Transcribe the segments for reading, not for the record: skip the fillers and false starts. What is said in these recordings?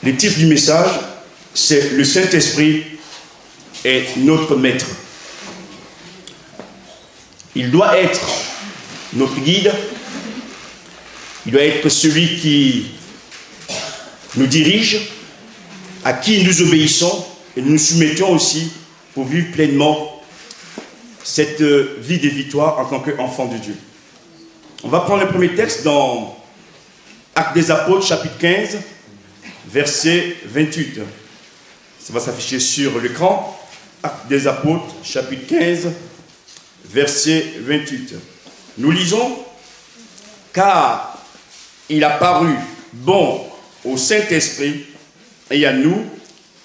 Le titre du message, c'est « Le Saint-Esprit est notre maître ». Il doit être notre guide, il doit être celui qui nous dirige, à qui nous obéissons et nous nous soumettons aussi pour vivre pleinement cette vie de victoire en tant qu'enfant de Dieu. On va prendre le premier texte dans Actes des Apôtres, chapitre 15, verset 28. Ça va s'afficher sur l'écran. Actes des Apôtres, chapitre 15, verset 28. Nous lisons « Car il a paru bon au Saint-Esprit et à nous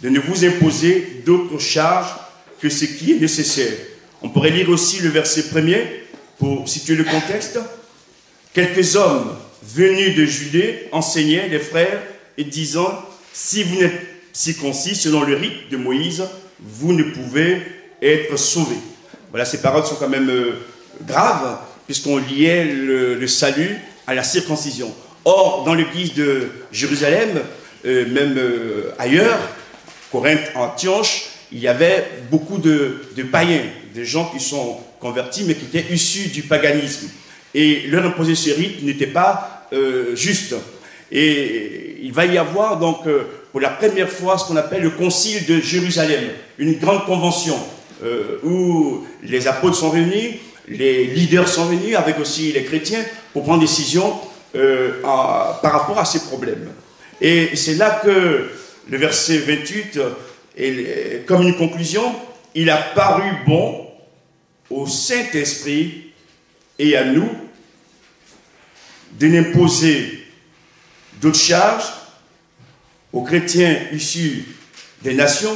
de ne vous imposer d'autres charges que ce qui est nécessaire. » On pourrait lire aussi le verset premier pour situer le contexte. « Quelques hommes venus de Judée enseignaient les frères et disant, si vous n'êtes circoncis selon le rite de Moïse, vous ne pouvez être sauvés. » Voilà, ces paroles sont quand même graves, puisqu'on liait le salut à la circoncision. Or, dans l'église de Jérusalem, même ailleurs, Corinthe, Antioche, il y avait beaucoup de païens, des gens qui sont convertis, mais qui étaient issus du paganisme. Et leur imposer ce rite n'était pas juste. Et il va y avoir donc, pour la première fois, ce qu'on appelle le concile de Jérusalem, une grande convention où les apôtres sont venus, les leaders sont venus, avec aussi les chrétiens, pour prendre décision par rapport à ces problèmes. Et c'est là que le verset 28, comme une conclusion, il a paru bon au Saint-Esprit et à nous de n'imposer d'autres charges aux chrétiens issus des nations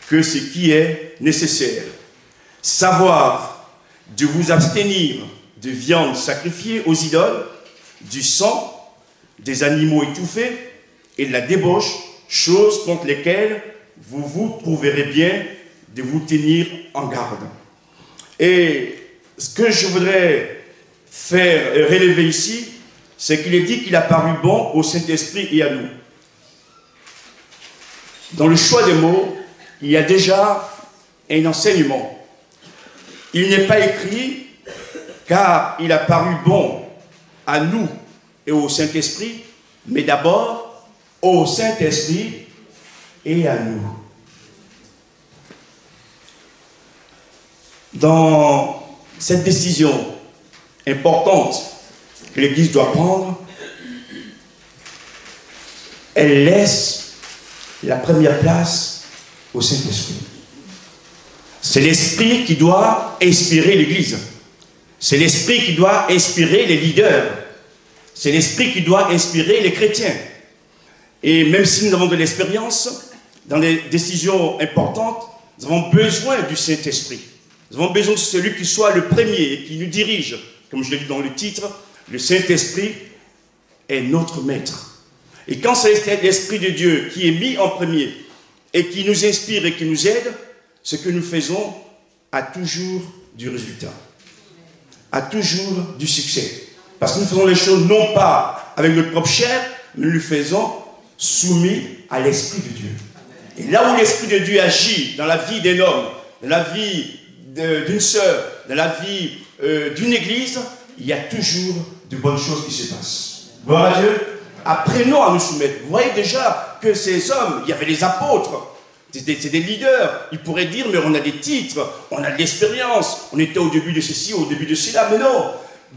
que ce qui est nécessaire. Savoir de vous abstenir de viande sacrifiée aux idoles, du sang, des animaux étouffés et de la débauche, choses contre lesquelles vous vous trouverez bien de vous tenir en garde. Et ce que je voudrais faire relever ici, c'est qu'il est dit qu'il a paru bon au Saint-Esprit et à nous. Dans le choix des mots, il y a déjà un enseignement. Il n'est pas écrit car il a paru bon à nous et au Saint-Esprit, mais d'abord au Saint-Esprit et à nous. Dans cette décision importante que l'Église doit prendre, elle laisse la première place au Saint-Esprit. C'est l'Esprit qui doit inspirer l'Église. C'est l'Esprit qui doit inspirer les leaders. C'est l'Esprit qui doit inspirer les chrétiens. Et même si nous avons de l'expérience, dans les décisions importantes, nous avons besoin du Saint-Esprit. Nous avons besoin de celui qui soit le premier et qui nous dirige. Comme je l'ai dit dans le titre, le Saint-Esprit est notre maître. Et quand c'est l'Esprit de Dieu qui est mis en premier et qui nous inspire et qui nous aide, ce que nous faisons a toujours du résultat, a toujours du succès. Parce que nous faisons les choses non pas avec notre propre chair, mais nous le faisons soumis à l'Esprit de Dieu. Et là où l'Esprit de Dieu agit dans la vie d'un homme, dans la vie d'une sœur, dans la vie d'une église, il y a toujours de bonnes choses qui se passent. Gloire à Dieu. Apprenons à nous soumettre. Vous voyez déjà que ces hommes, il y avait les apôtres, c'est des leaders. Ils pourraient dire, mais on a des titres, on a de l'expérience, on était au début de ceci, au début de cela. Mais non,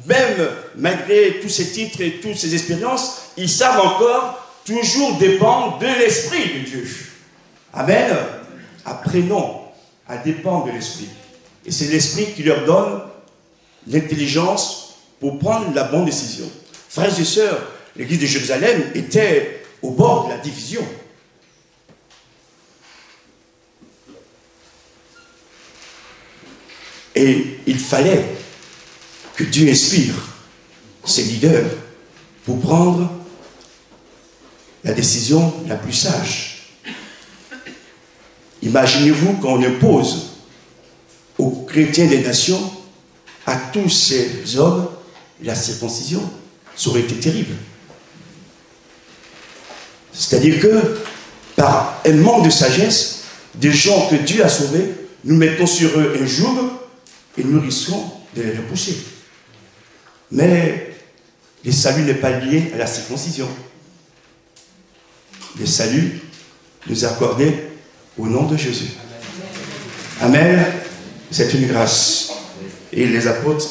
même malgré tous ces titres et toutes ces expériences, ils savent encore toujours dépendre de l'Esprit de Dieu. Amen. Apprenons à dépendre de l'Esprit. Et c'est l'Esprit qui leur donne l'intelligence pour prendre la bonne décision. Frères et sœurs, l'église de Jérusalem était au bord de la division. Et il fallait que Dieu inspire ses leaders pour prendre la décision la plus sage. Imaginez-vous qu'on impose aux chrétiens des nations, à tous ces hommes, la circoncision. Ça aurait été terrible. C'est-à-dire que, par un manque de sagesse, des gens que Dieu a sauvés, nous mettons sur eux un joug et nous risquons de les repousser. Mais le salut n'est pas lié à la circoncision. Le salut nous est accordé au nom de Jésus. Amen. C'est une grâce. Et les apôtres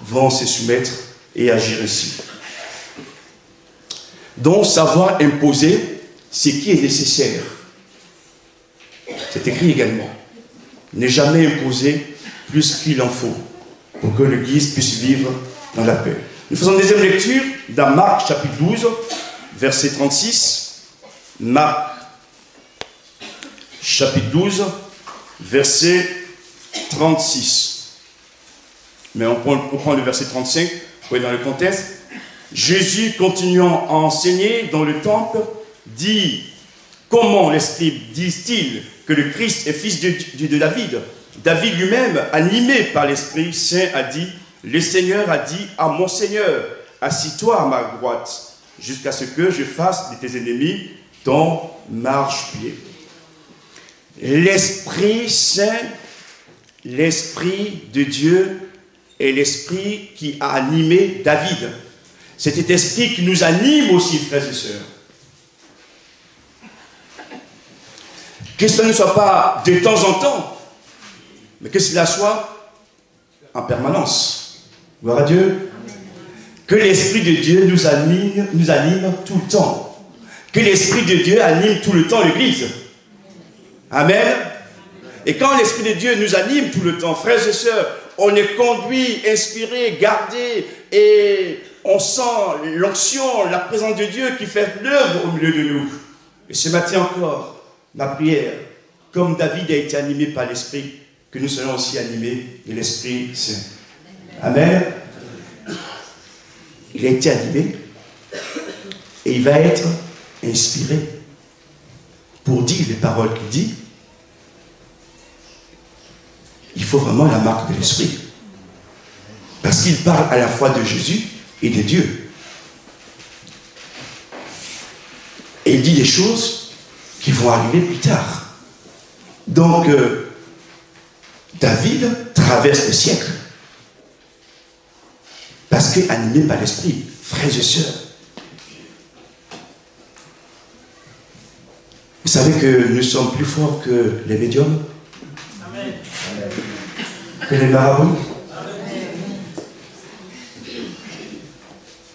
vont se soumettre et agir ainsi. Donc, savoir imposer ce qui est nécessaire. C'est écrit également. Ne jamais imposer plus qu'il en faut pour que l'Église puisse vivre dans la paix. Nous faisons une deuxième lecture dans Marc chapitre 12, verset 36. Marc chapitre 12, verset 36. Mais on prend le verset 35 pour être dans le contexte. Jésus, continuant à enseigner dans le temple, dit: comment les scribes disent-ils que le Christ est fils de David? David lui-même, animé par l'Esprit Saint, a dit: le Seigneur a dit à mon Seigneur, assis-toi à ma droite, jusqu'à ce que je fasse de tes ennemis ton marchepied. L'Esprit Saint, l'Esprit de Dieu, est l'Esprit qui a animé David. C'est cet esprit qui nous anime aussi, frères et sœurs. Que cela ne soit pas de temps en temps, mais que cela soit en permanence. Gloire à Dieu. Que l'Esprit de Dieu nous anime tout le temps. Que l'Esprit de Dieu anime tout le temps l'Église. Amen. Et quand l'Esprit de Dieu nous anime tout le temps, frères et sœurs, on est conduit, inspiré, gardé, et on sent l'onction, la présence de Dieu qui fait l'œuvre au milieu de nous. Et ce matin encore, ma prière, comme David a été animé par l'Esprit, que nous soyons aussi animés de l'Esprit Saint. Amen. Il a été animé et il va être inspiré pour dire les paroles qu'il dit. Il faut vraiment la marque de l'Esprit. Parce qu'il parle à la fois de Jésus et de Dieu. Et il dit des choses qui vont arriver plus tard. Donc, David traverse le siècle. Parce qu'animé par l'Esprit, frères et sœurs. Vous savez que nous sommes plus forts que les médiums? Amen. Que les marabouts?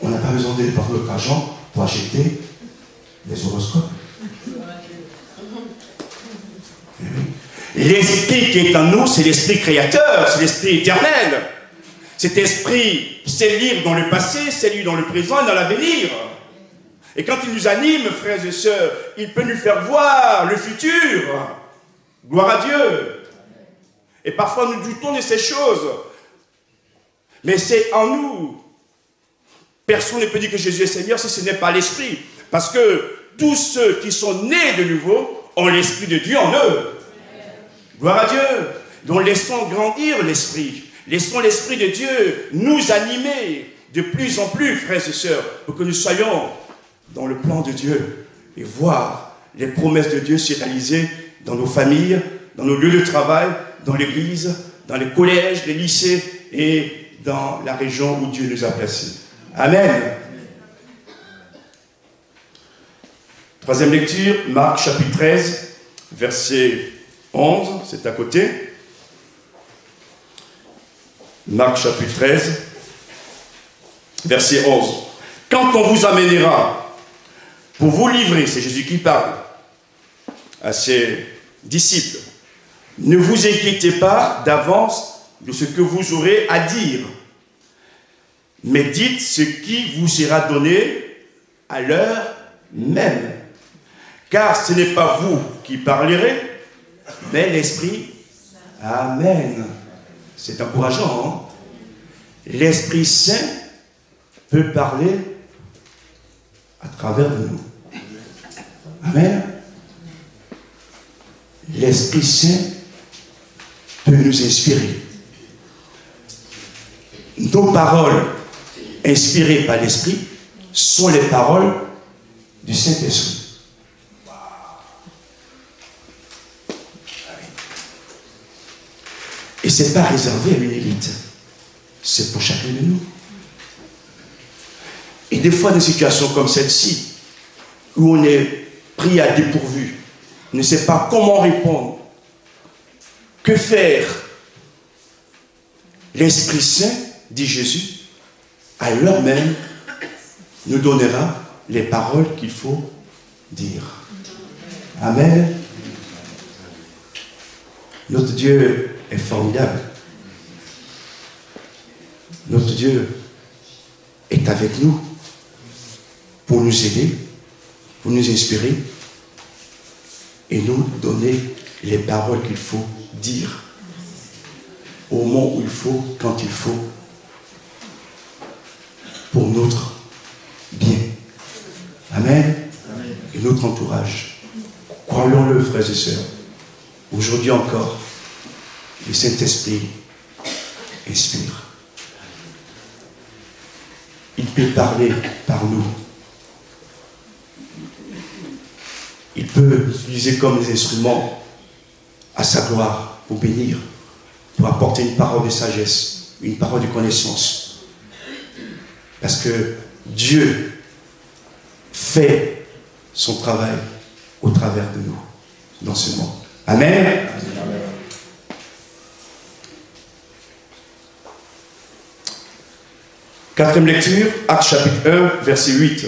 On n'a pas besoin de dépenser notre argent pour acheter les horoscopes. L'esprit qui est en nous, c'est l'esprit créateur, c'est l'esprit éternel. Cet esprit sait lire dans le passé, sait lire dans le présent et dans l'avenir. Et quand il nous anime, frères et sœurs, il peut nous faire voir le futur. Gloire à Dieu. Et parfois nous doutons de ces choses. Mais c'est en nous. Personne ne peut dire que Jésus est Seigneur si ce n'est pas l'Esprit. Parce que tous ceux qui sont nés de nouveau ont l'Esprit de Dieu en eux. Gloire à Dieu. Donc laissons grandir l'Esprit. Laissons l'Esprit de Dieu nous animer de plus en plus, frères et sœurs, pour que nous soyons dans le plan de Dieu et voir les promesses de Dieu se réaliser dans nos familles, dans nos lieux de travail, dans l'église, dans les collèges, les lycées et dans la région où Dieu nous a placés. Amen. Troisième lecture, Marc chapitre 13, verset 11, c'est à côté. Marc chapitre 13, verset 11. Quand on vous amènera pour vous livrer, c'est Jésus qui parle à ses disciples, ne vous inquiétez pas d'avance de ce que vous aurez à dire, mais dites ce qui vous sera donné à l'heure même. Car ce n'est pas vous qui parlerez, mais l'Esprit. Amen. C'est encourageant, hein? L'Esprit Saint peut parler à travers de nous. Amen. L'Esprit Saint peut nous inspirer. Nos paroles inspirées par l'Esprit sont les paroles du Saint-Esprit. Et ce n'est pas réservé à une élite. C'est pour chacun de nous. Et des fois, des situations comme celle-ci, où on est pris à dépourvu, on ne sait pas comment répondre, que faire. L'Esprit Saint, dit Jésus, à l'heure même, nous donnera les paroles qu'il faut dire. Amen. Notre Dieu est formidable. Notre Dieu est avec nous pour nous aider, pour nous inspirer et nous donner les paroles qu'il faut dire au moment où il faut, quand il faut, pour notre bien. Amen. Amen. Et notre entourage. Croyons-le, frères et sœurs. Aujourd'hui encore, le Saint-Esprit inspire. Il peut parler par nous. Il peut nous utiliser comme des instruments à sa gloire pour bénir, pour apporter une parole de sagesse, une parole de connaissance. Parce que Dieu fait son travail au travers de nous, dans ce monde. Amen. Amen. Quatrième lecture, Actes chapitre 1, verset 8.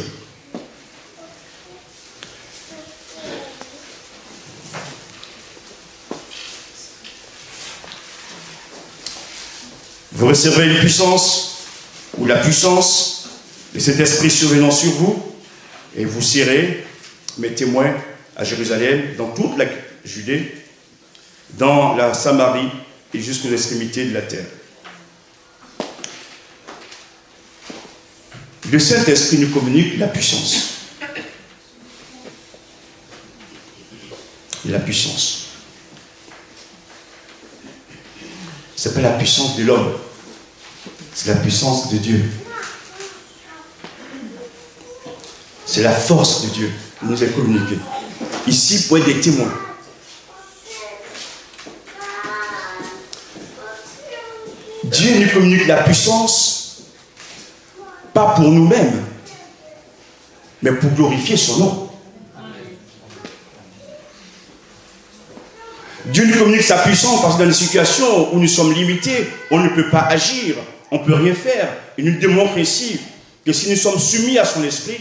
Vous recevrez une puissance, ou la puissance de cet esprit survenant sur vous, et vous serez mes témoins à Jérusalem, dans toute la Judée, dans la Samarie et jusqu'aux extrémités de la terre. Le Saint-Esprit nous communique la puissance. La puissance. Ce n'est pas la puissance de l'homme, c'est la puissance de Dieu. C'est la force de Dieu qui nous est communiquée. Ici, pour être des témoins. Dieu nous communique la puissance, pas pour nous-mêmes, mais pour glorifier son nom. Dieu nous communique sa puissance parce que dans les situations où nous sommes limités, on ne peut pas agir, on ne peut rien faire. Il nous démontre ici que si nous sommes soumis à son esprit,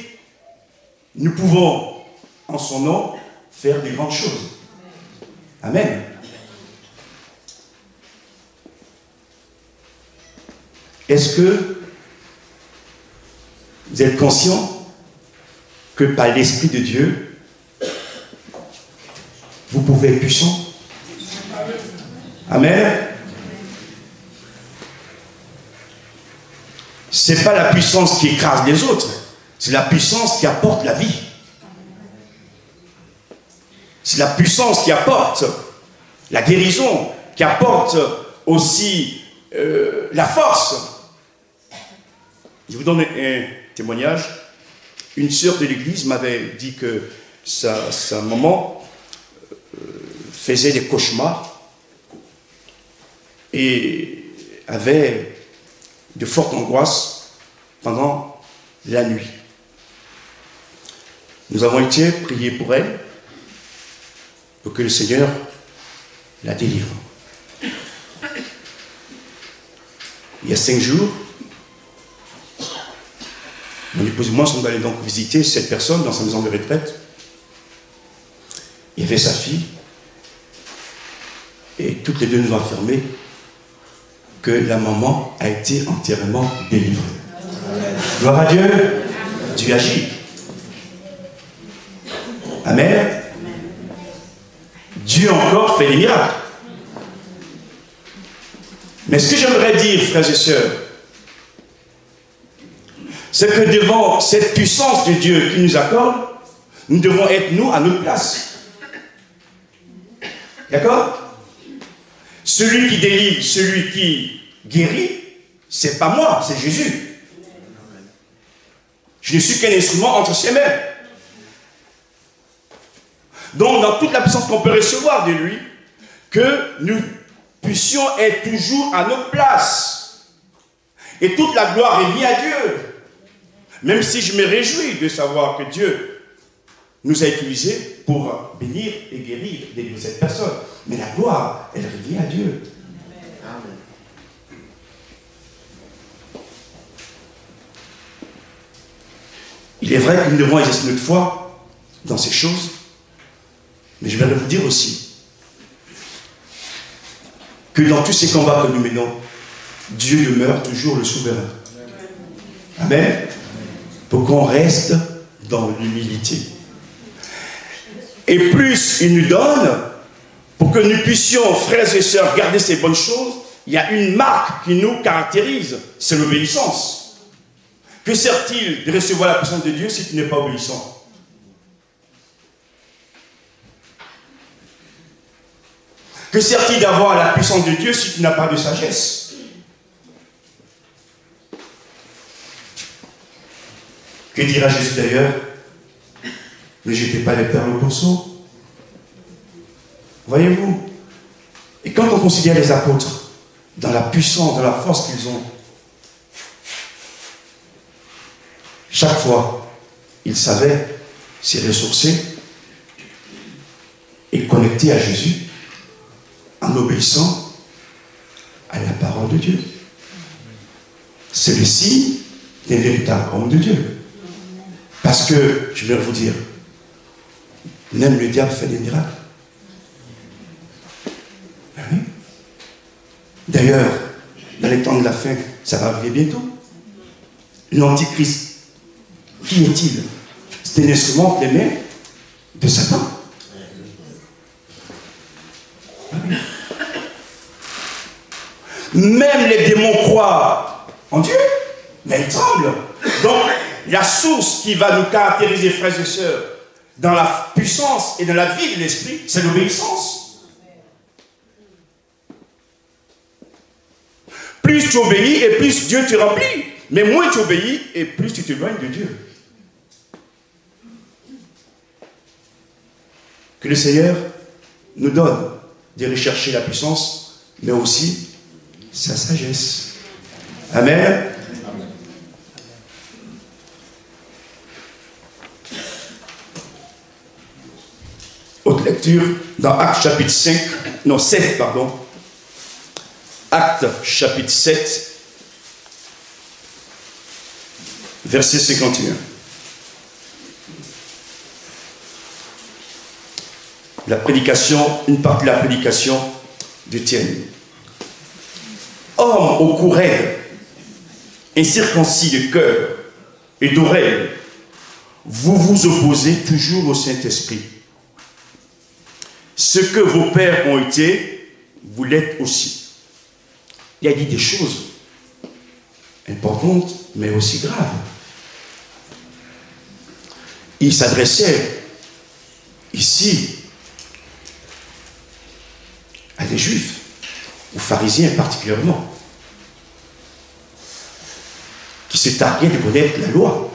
nous pouvons, en son nom, faire de grandes choses. Amen. Est-ce que vous êtes conscient que par l'Esprit de Dieu, vous pouvez être puissant? Amen. Ce n'est pas la puissance qui écrase les autres, c'est la puissance qui apporte la vie. C'est la puissance qui apporte la guérison, qui apporte aussi la force. Je vous donne un témoignage. Une sœur de l'église m'avait dit que sa maman faisait des cauchemars et avait de fortes angoisses pendant la nuit. Nous avons été prier pour elle, pour que le Seigneur la délivre. Il y a 5 jours, mon épouse et moi sommes allés donc visiter cette personne dans sa maison de retraite. Il y avait sa fille, et toutes les deux nous ont affirmé que la maman a été entièrement délivrée. Gloire à Dieu, Dieu agit. Amen. Dieu encore fait des miracles. Mais ce que j'aimerais dire, frères et sœurs, c'est que devant cette puissance de Dieu qui nous accorde, nous devons être, nous, à notre place. D'accord? Celui qui délivre, celui qui guérit, c'est pas moi, c'est Jésus. Je ne suis qu'un instrument entre ses mains. Donc, dans toute la puissance qu'on peut recevoir de lui, que nous puissions être toujours à notre place. Et toute la gloire revient à Dieu. Même si je me réjouis de savoir que Dieu nous a utilisés pour bénir et guérir de cette personne. Mais la gloire, elle revient à Dieu. Amen. Il est vrai que nous devons exercer notre foi dans ces choses, mais je vais vous dire aussi que dans tous ces combats que nous menons, Dieu demeure toujours le souverain. Amen. Pour qu'on reste dans l'humilité. Et plus il nous donne, pour que nous puissions, frères et sœurs, garder ces bonnes choses, il y a une marque qui nous caractérise, c'est l'obéissance. Que sert-il de recevoir la puissance de Dieu si tu n'es pas obéissant? Que sert-il d'avoir la puissance de Dieu si tu n'as pas de sagesse? Que dira Jésus d'ailleurs? Ne jetez pas les perles au ponceau. Voyez-vous? Et quand on considère les apôtres dans la puissance, dans la force qu'ils ont, chaque fois, ils savaient se ressourcer et connecter à Jésus en obéissant à la parole de Dieu. C'est le signe d'un véritable homme de Dieu. Parce que, je vais vous dire, même le diable fait des miracles. Oui. D'ailleurs, dans les temps de la fin, ça va arriver bientôt. L'Antichrist, qui est-il? C'est un instrument entre les mains de Satan. Même les démons croient en Dieu, mais ils tremblent. Donc, la source qui va nous caractériser, frères et sœurs, dans la puissance et dans la vie de l'esprit, c'est l'obéissance. Plus tu obéis et plus Dieu te remplit. Mais moins tu obéis et plus tu t'éloignes de Dieu. Que le Seigneur nous donne de rechercher la puissance, mais aussi sa sagesse. Amen. Autre lecture dans Actes chapitre 7, pardon. Actes chapitre 7, verset 51. La prédication, une partie de la prédication d'Étienne. Homme au cou raide, incirconcis de cœur et d'oreille, vous vous opposez toujours au Saint-Esprit. Ce que vos pères ont été, vous l'êtes aussi. Il a dit des choses importantes, mais aussi graves. Il s'adressait ici à des Juifs, aux pharisiens particulièrement, qui se targuaient de connaître la loi,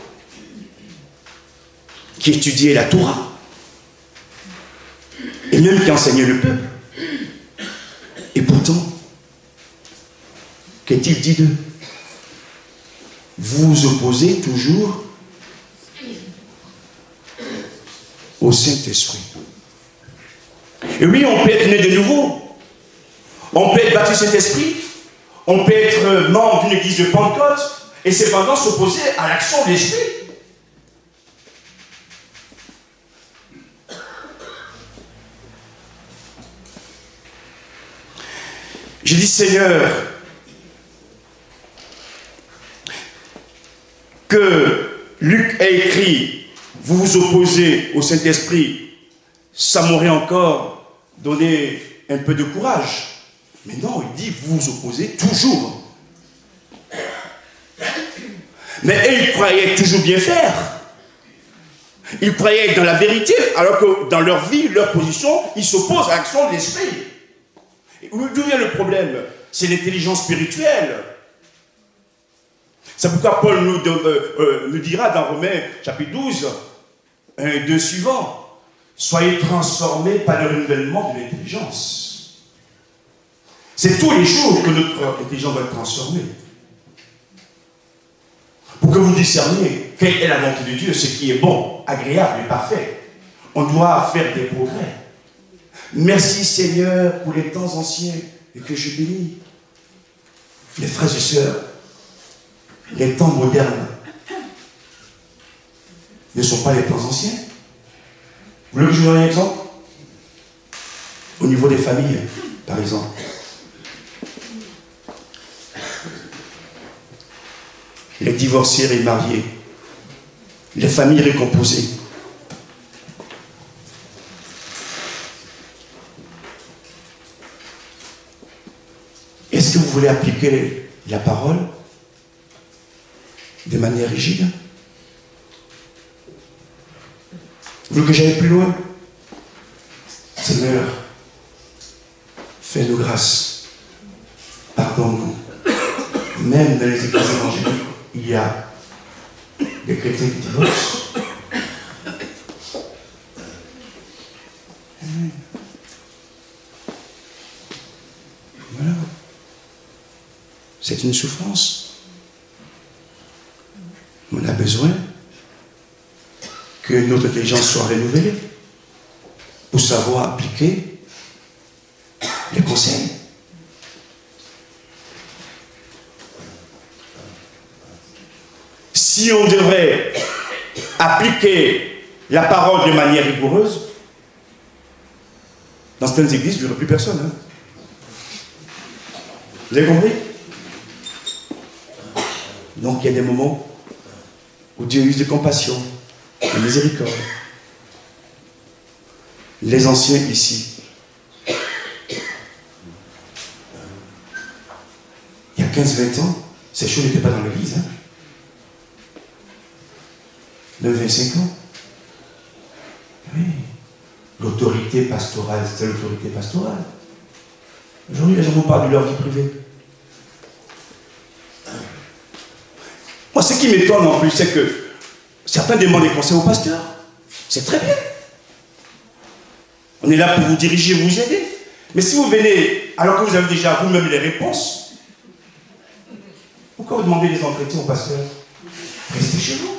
qui étudiaient la Torah, et même qui enseignaient le peuple. Et pourtant, qu'est-il dit d'eux? Vous vous opposez toujours au Saint-Esprit. Et oui, on peut être né de nouveau. On peut être battu Saint-Esprit. On peut être membre d'une église de Pentecôte et cependant s'opposer à l'action de l'Esprit. J'ai dit, Seigneur, que Luc a écrit, vous vous opposez au Saint-Esprit, ça m'aurait encore donné un peu de courage. Mais non, il dit, vous vous opposez toujours. Mais ils croyaient toujours bien faire. Ils croyaient être dans la vérité, alors que dans leur vie, leur position, ils s'opposent à l'action de l'Esprit. D'où vient le problème? C'est l'intelligence spirituelle. C'est pourquoi Paul nous dira dans Romains chapitre 12, 1 et 2 suivants, soyez transformés par le renouvellement de l'intelligence. C'est tous les jours que notre intelligence doit être transformée. Pour que vous discerniez quelle est la volonté de Dieu, ce qui est bon, agréable et parfait. On doit faire des progrès. Merci Seigneur pour les temps anciens et que je bénis. Les frères et sœurs, les temps modernes ne sont pas les temps anciens. Vous voulez que je vous donne un exemple? Au niveau des familles, par exemple. Les divorcés et mariés, les familles récomposées. Est-ce que vous voulez appliquer la parole de manière rigide? Vous voulez que j'aille plus loin? Seigneur, fais-nous grâce. Pardonne-nous. Même dans les églises évangéliques, il y a des chrétiens qui divorcent. Voilà. C'est une souffrance. On a besoin que notre intelligence soit renouvelée pour savoir appliquer les conseils. Si on devrait appliquer la parole de manière rigoureuse, dans certaines églises, il n'y aurait plus personne. Hein. Vous avez compris? Donc il y a des moments où Dieu use de compassion, de miséricorde. Les anciens ici, il y a 15-20 ans, ces choses n'étaient pas dans l'église. Hein. Même 25 ans. Oui. L'autorité pastorale, c'était l'autorité pastorale. Aujourd'hui, les gens vous parlent de leur vie privée. Moi, ce qui m'étonne en plus, c'est que certains demandent des conseils au pasteur. C'est très bien. On est là pour vous diriger, vous aider. Mais si vous venez, alors que vous avez déjà vous-même les réponses, pourquoi vous demandez des entretiens au pasteur? Restez chez vous.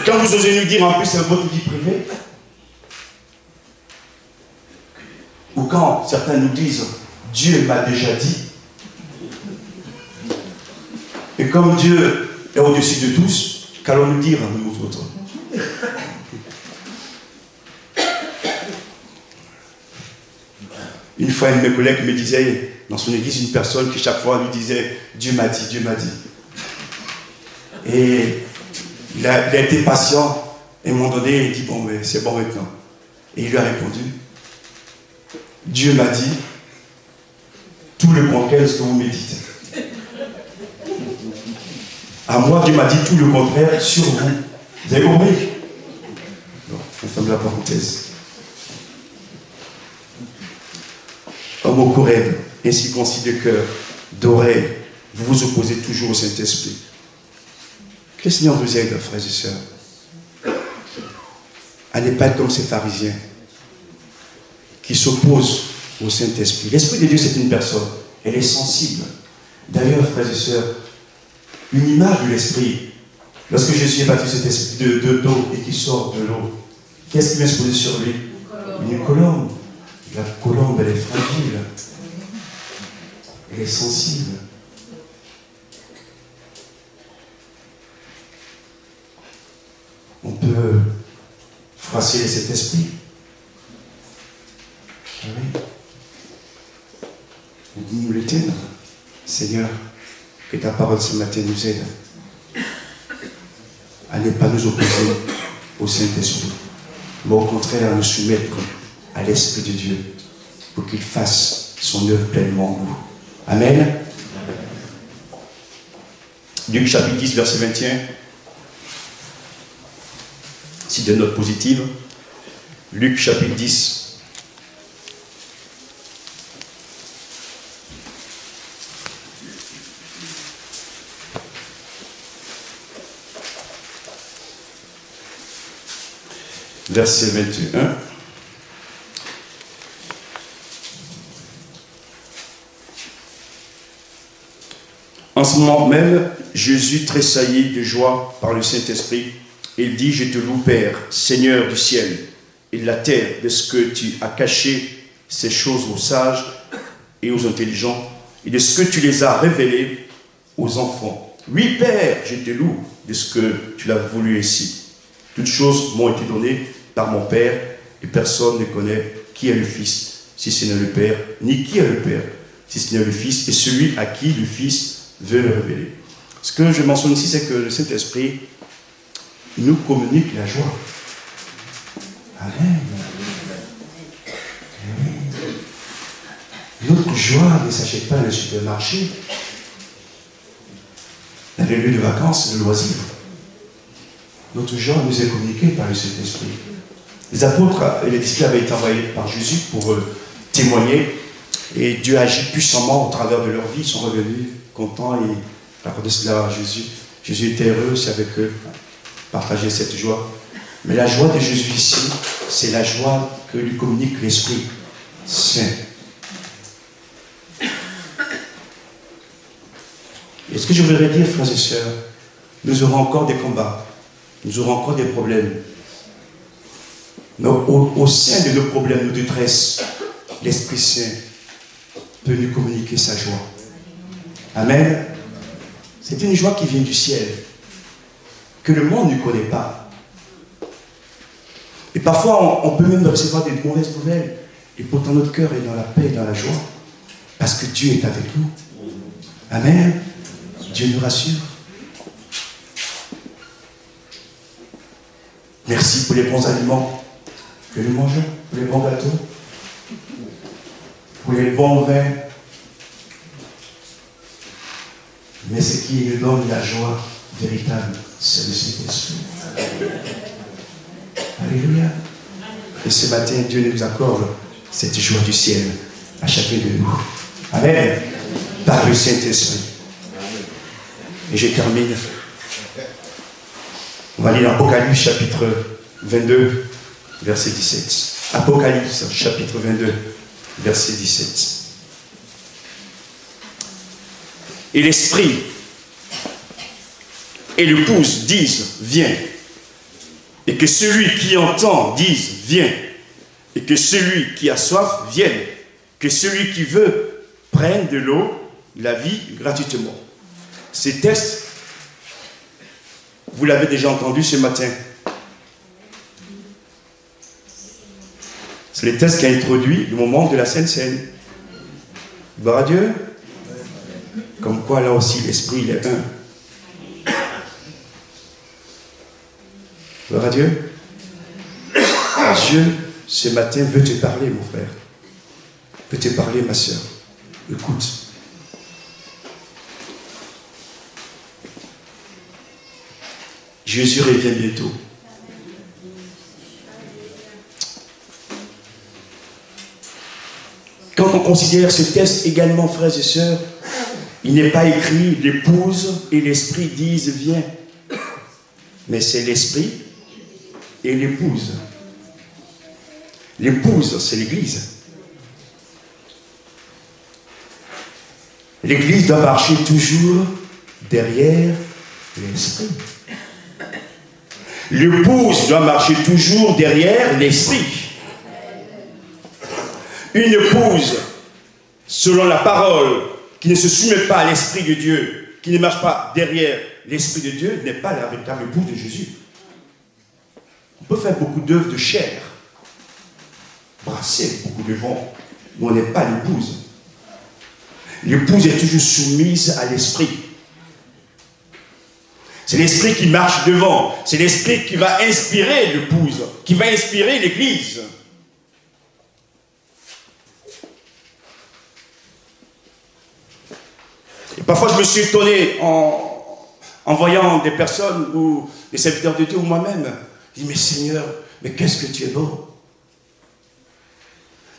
Quand vous osez nous dire en plus c'est votre vie privée, ou quand certains nous disent Dieu m'a déjà dit, et comme Dieu est au-dessus de tous, qu'allons-nous dire à nous autres? Une fois, un de mes collègues me disait, dans son église, une personne qui chaque fois lui disait Dieu m'a dit, Dieu m'a dit. Et il a été patient, et à un moment donné, il dit bon, mais c'est bon maintenant. Et il lui a répondu Dieu m'a dit tout le contraire de ce que vous me dites. À moi, Dieu m'a dit tout le contraire sur vous. Vous avez compris? Bon, on ferme la parenthèse. Homme au Corée, ainsi concis de cœur, d'oreille, vous vous opposez toujours au Saint-Esprit. Que le Seigneur vous aide, frères et sœurs, à ne pas être comme ces pharisiens qui s'opposent au Saint-Esprit. L'Esprit de Dieu, c'est une personne. Elle est sensible. D'ailleurs, frères et sœurs, une image de l'Esprit, lorsque Jésus est baptisé d'eau et qui sort de l'eau, qu'est-ce qui vient se poser sur lui? Une colombe. La colombe, elle est fragile. Elle est sensible. On peut froisser cet esprit. Ah oui. Nous l'éteindre. Seigneur, que ta parole ce matin nous aide à ne pas nous opposer au Saint-Esprit, mais au contraire à nous soumettre à l'Esprit de Dieu pour qu'il fasse son œuvre pleinement en nous. Amen. Luc chapitre 10, verset 21. Si de notes positives. Luc chapitre 10. Verset 21. ce moment même, Jésus tressaillit de joie par le Saint-Esprit. Il dit, je te loue, Père, Seigneur du ciel et de la terre, de ce que tu as caché ces choses aux sages et aux intelligents, et de ce que tu les as révélées aux enfants. Oui, Père, je te loue de ce que tu l'as voulu ainsi. Toutes choses m'ont été données par mon Père, et personne ne connaît qui est le Fils, si ce n'est le Père, ni qui est le Père, si ce n'est le Fils, et celui à qui le Fils veut le révéler. Ce que je mentionne ici, c'est que le Saint-Esprit nous communique la joie. Amen. Notre joie ne s'achète pas dans le supermarché, dans les lieux de vacances, de loisirs. Notre joie nous est communiquée par le Saint-Esprit. Les apôtres et les disciples avaient été envoyés par Jésus pour témoigner, et Dieu agit puissamment au travers de leur vie. Ils sont revenus contents et racontaient cela à Jésus. Jésus était heureux aussi avec eux, partager cette joie. Mais la joie de Jésus ici, c'est la joie que lui communique l'Esprit Saint. Et ce que je voudrais dire, frères et sœurs, nous aurons encore des combats, nous aurons encore des problèmes. Mais au sein de nos problèmes, nos détresses, l'Esprit Saint peut nous communiquer sa joie. Amen. C'est une joie qui vient du ciel, que le monde ne connaît pas. Et parfois, on peut même recevoir des mauvaises nouvelles, et pourtant notre cœur est dans la paix et dans la joie, parce que Dieu est avec nous. Amen. Dieu nous rassure. Merci pour les bons aliments que nous mangeons, pour les bons gâteaux, pour les bons vins. Mais ce qui nous donne la joie véritable, c'est le Saint-Esprit. Alléluia. Et ce matin, Dieu nous accorde cette joie du ciel à chacun de nous. Amen. Par le Saint-Esprit. Et je termine. On va lire Apocalypse chapitre 22, verset 17. Apocalypse chapitre 22, verset 17. Et l'Esprit et l'épouse disent, viens. Et que celui qui entend dise, viens. Et que celui qui a soif vienne. Que celui qui veut prenne de l'eau, la vie, gratuitement. Ces textes, vous l'avez déjà entendu ce matin. C'est les textes qui a introduit le moment de la Sainte Seine. Gloire à Dieu. Comme quoi, là aussi, l'Esprit, il est un. Gloire à Dieu. Dieu, ce matin, veut te parler, mon frère. Veut te parler, ma soeur. Écoute. Jésus revient bientôt. Quand on considère ce texte également, frères et sœurs, il n'est pas écrit l'épouse et l'esprit disent viens. Mais c'est l'esprit et l'épouse. L'épouse, c'est l'église. L'église doit marcher toujours derrière l'esprit. L'épouse doit marcher toujours derrière l'esprit. Une épouse, selon la parole, qui ne se soumet pas à l'Esprit de Dieu, qui ne marche pas derrière l'Esprit de Dieu, n'est pas la véritable épouse de Jésus. On peut faire beaucoup d'œuvres de chair, brasser beaucoup de vent, mais on n'est pas l'épouse. L'épouse est toujours soumise à l'Esprit. C'est l'Esprit qui marche devant. C'est l'Esprit qui va inspirer l'épouse, qui va inspirer l'Église. Et parfois, je me suis étonné en voyant des personnes, ou des serviteurs de Dieu, ou moi-même. Je dis, mais Seigneur, mais qu'est-ce que tu es beau.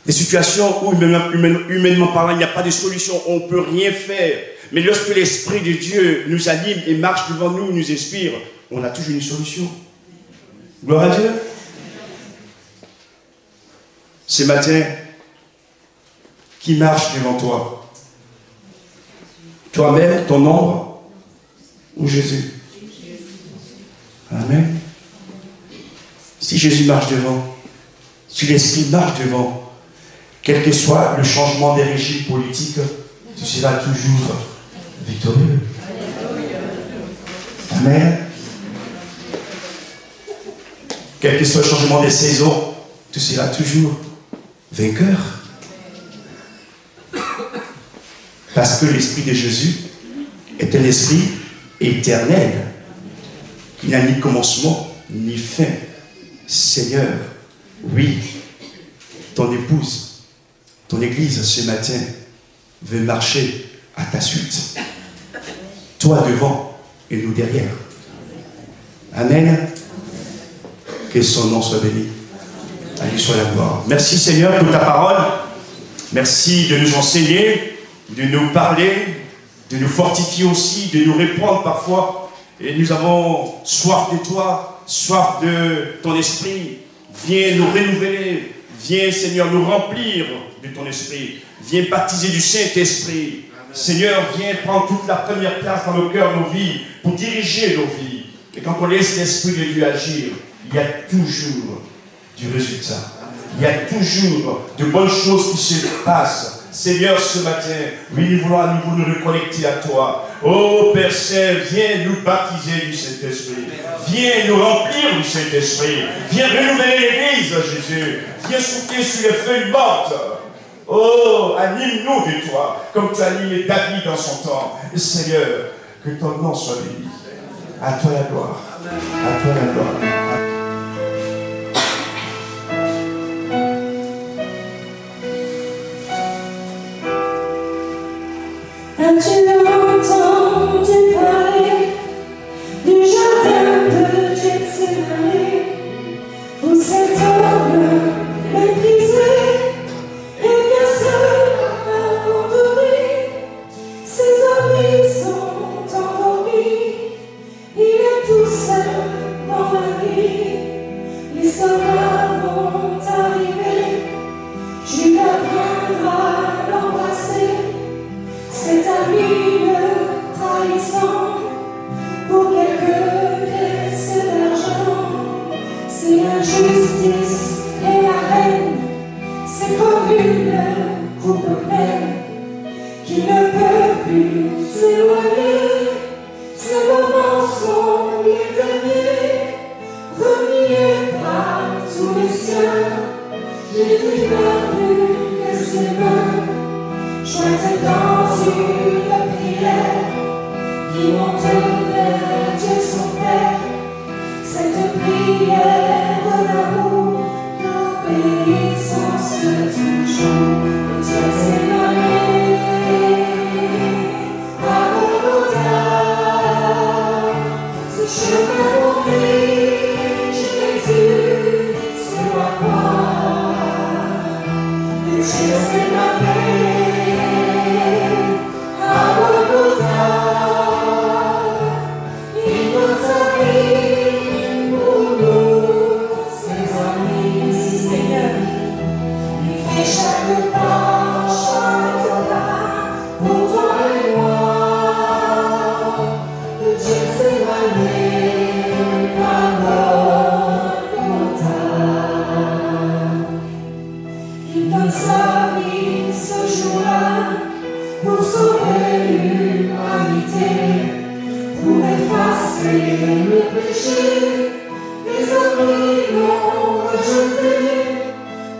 Des situations où, humainement parlant, il n'y a pas de solution, on ne peut rien faire. Mais lorsque l'Esprit de Dieu nous anime et marche devant nous, nous inspire, on a toujours une solution. Gloire à Dieu. Ce matin, qui marche devant toi? toi-même, ton ombre ou Jésus? Amen. Si Jésus marche devant, si l'Esprit marche devant, quel que soit le changement des régimes politiques, tu seras toujours victorieux. Amen. Quel que soit le changement des saisons, tu seras toujours vainqueur. Parce que l'Esprit de Jésus est un esprit éternel, qui n'a ni commencement ni fin. Seigneur, oui, ton épouse, ton église ce matin veut marcher à ta suite. Toi devant et nous derrière. Amen. Que son nom soit béni. À lui soit la gloire. Merci Seigneur pour ta parole. Merci de nous enseigner, de nous parler, de nous fortifier aussi, de nous répondre parfois. Et nous avons soif de toi, soif de ton esprit. Viens nous renouveler. Viens Seigneur nous remplir de ton esprit. Viens baptiser du Saint-Esprit. Seigneur, viens prendre toute la première place dans nos cœurs, nos vies, pour diriger nos vies. Et quand on laisse l'Esprit de Dieu agir, il y a toujours du résultat. Il y a toujours de bonnes choses qui se passent. Seigneur, ce matin, oui, nous voulons à nouveau nous reconnecter à toi. Oh Père Saint, viens nous baptiser du Saint-Esprit. Viens nous remplir du Saint-Esprit. Viens renouveler l'Église, Jésus. Viens souffler sur les feuilles mortes. Oh, anime-nous de toi, comme tu as animé David dans son temps. Et Seigneur, que ton nom soit béni. À toi la gloire. À toi la gloire. As-tu entendu parler du jardin de Gethsémani, où cet homme méprisé et bien seul abandonné, ses amis sont endormis, il est tout seul dans la nuit, les soldats vont arriver, Judas viendra l'embrasser. Cet ami le trahissant pour quelques pièces d'argent, c'est l'injustice et la haine, c'est comme une coupe pleine qui ne peut plus s'éloigner. Ces moments sont les derniers, reniés par tous les siens. Jésus n'a plus que ses mains, jointes dans une prière qui monte vers Dieu son Père. Cette prière d'amour, d'obéissance toujours. Et Dieu s'est nommé à Golgotha, ce chemin conduit Jésus sur la croix. Et Dieu s'est nommé pour sauver l'humanité, pour effacer le péché. Les amis l'ont rejeté,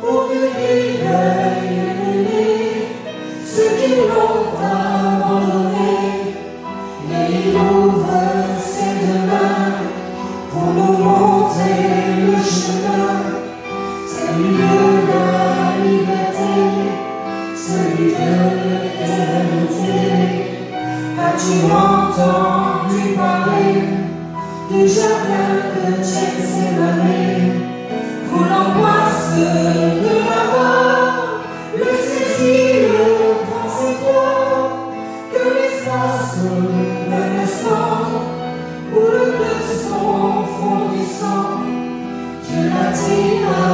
pour guérir l'aimer, ceux qui l'ont abandonné. Et il ouvre ses deux mains pour nous montrer le chemin, celui de la liberté, celui de l'éternité. As-tu entendu parler du jardin de Gethsémani, où l'angoisse de la mort le saisit, le prend ses poids, que l'espace d'un instant où le son fond du sang, Dieu l'attira